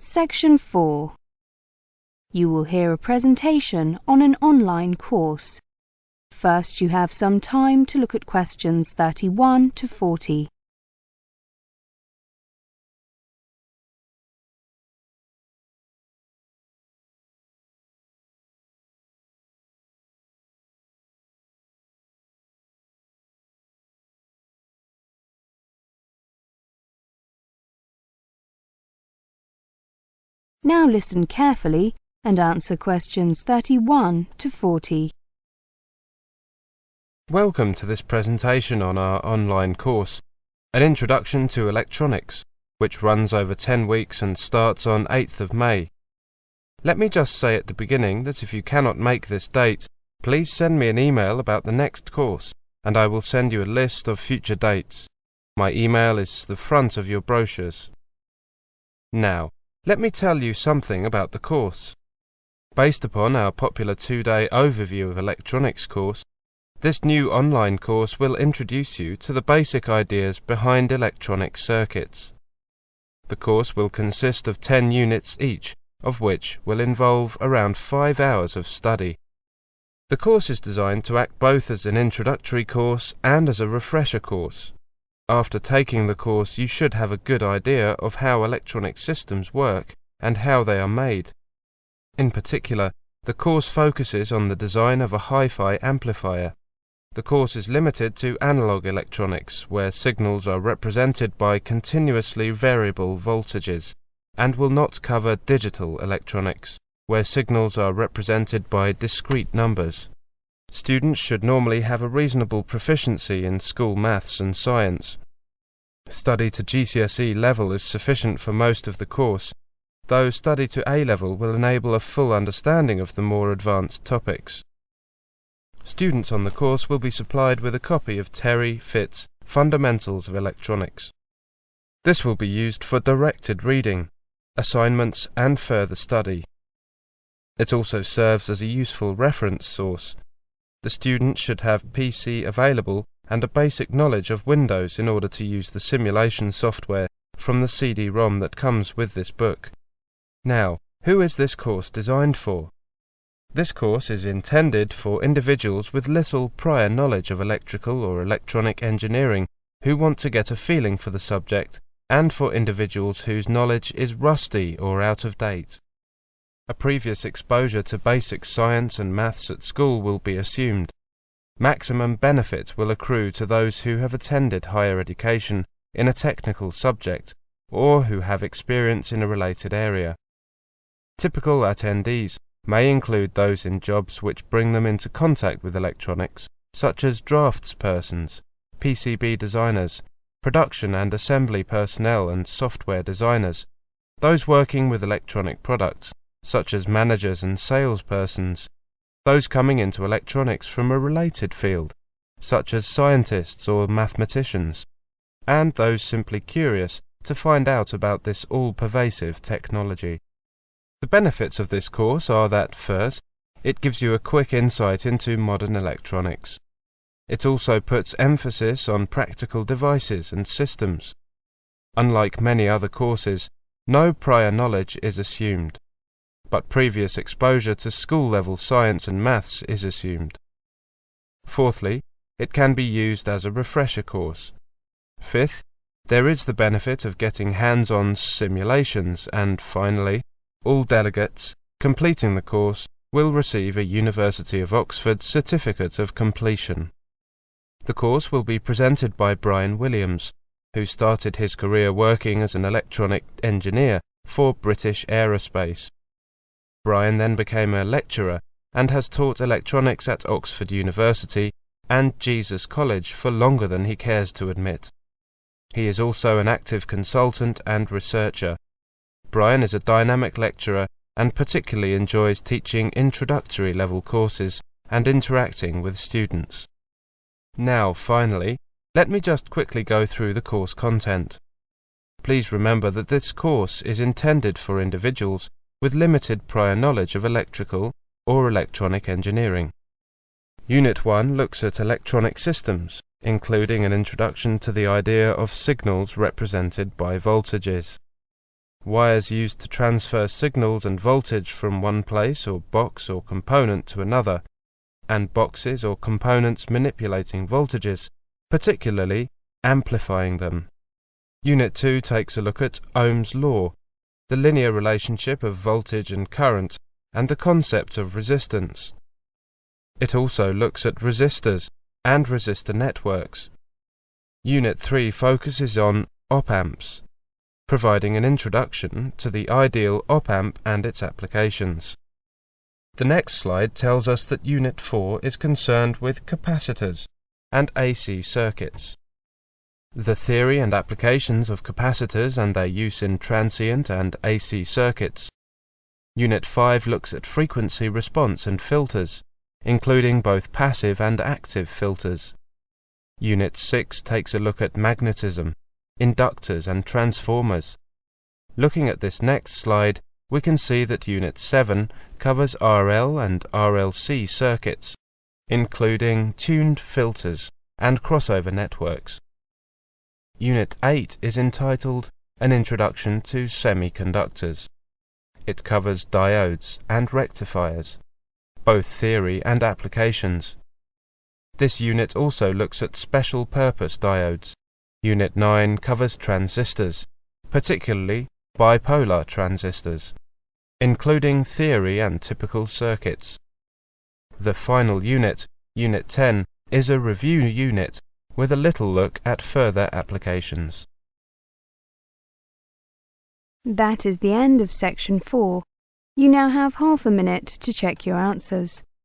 Section 4. You will hear a presentation on an online course. First, you have some time to look at questions 31 to 40. Now listen carefully and answer questions 31 to 40. Welcome to this presentation on our online course, An Introduction to Electronics, which runs over 10 weeks and starts on 8th of May. Let me just say at the beginning that if you cannot make this date, please send me an email about the next course, and I will send you a list of future dates. My email is the front of your brochures. Now, let me tell you something about the course. Based upon our popular 2-day overview of electronics course, this new online course will introduce you to the basic ideas behind electronic circuits. The course will consist of 10 units each, of which will involve around 5 hours of study. The course is designed to act both as an introductory course and as a refresher course. After taking the course, you should have a good idea of how electronic systems work and how they are made. In particular, the course focuses on the design of a hi-fi amplifier. The course is limited to analog electronics, where signals are represented by continuously variable voltages, and will not cover digital electronics, where signals are represented by discrete numbers. Students should normally have a reasonable proficiency in school maths and science. Study to GCSE level is sufficient for most of the course, though study to A level will enable a full understanding of the more advanced topics. Students on the course will be supplied with a copy of Terry Fitt's Fundamentals of Electronics. This will be used for directed reading, assignments and further study. It also serves as a useful reference source. The student should have PC available and a basic knowledge of Windows in order to use the simulation software from the CD-ROM that comes with this book. Now, who is this course designed for? This course is intended for individuals with little prior knowledge of electrical or electronic engineering who want to get a feeling for the subject, and for individuals whose knowledge is rusty or out of date. A previous exposure to basic science and maths at school will be assumed. Maximum benefit will accrue to those who have attended higher education in a technical subject or who have experience in a related area. Typical attendees may include those in jobs which bring them into contact with electronics, such as draftspersons, PCB designers, production and assembly personnel and software designers, those working with electronic products, such as managers and salespersons, those coming into electronics from a related field, such as scientists or mathematicians, and those simply curious to find out about this all-pervasive technology. The benefits of this course are that, first, it gives you a quick insight into modern electronics. It also puts emphasis on practical devices and systems. Unlike many other courses, no prior knowledge is assumed, but previous exposure to school-level science and maths is assumed. Fourthly, it can be used as a refresher course. Fifth, there is the benefit of getting hands-on simulations, and finally, all delegates completing the course will receive a University of Oxford certificate of completion. The course will be presented by Brian Williams, who started his career working as an electronic engineer for British Aerospace. Brian then became a lecturer and has taught electronics at Oxford University and Jesus College for longer than he cares to admit. He is also an active consultant and researcher. Brian is a dynamic lecturer and particularly enjoys teaching introductory level courses and interacting with students. Now, finally, let me just quickly go through the course content. Please remember that this course is intended for individuals with limited prior knowledge of electrical or electronic engineering. Unit 1 looks at electronic systems, including an introduction to the idea of signals represented by voltages. wires used to transfer signals and voltage from one place or box or component to another, and boxes or components manipulating voltages, particularly amplifying them. Unit 2 takes a look at Ohm's law, the linear relationship of voltage and current, and the concept of resistance. It also looks at resistors and resistor networks. Unit 3 focuses on op-amps, providing an introduction to the ideal op-amp and its applications. The next slide tells us that Unit 4 is concerned with capacitors and AC circuits. The theory and applications of capacitors and their use in transient and AC circuits. Unit 5 looks at frequency response and filters, including both passive and active filters. Unit 6 takes a look at magnetism, inductors and transformers. Looking at this next slide, we can see that Unit 7 covers RL and RLC circuits, including tuned filters and crossover networks. Unit 8 is entitled An Introduction to Semiconductors. It covers diodes and rectifiers, both theory and applications. This unit also looks at special purpose diodes. Unit 9 covers transistors, particularly bipolar transistors, including theory and typical circuits. The final unit, Unit 10, is a review unit with a little look at further applications. That is the end of Section 4. You now have half a minute to check your answers.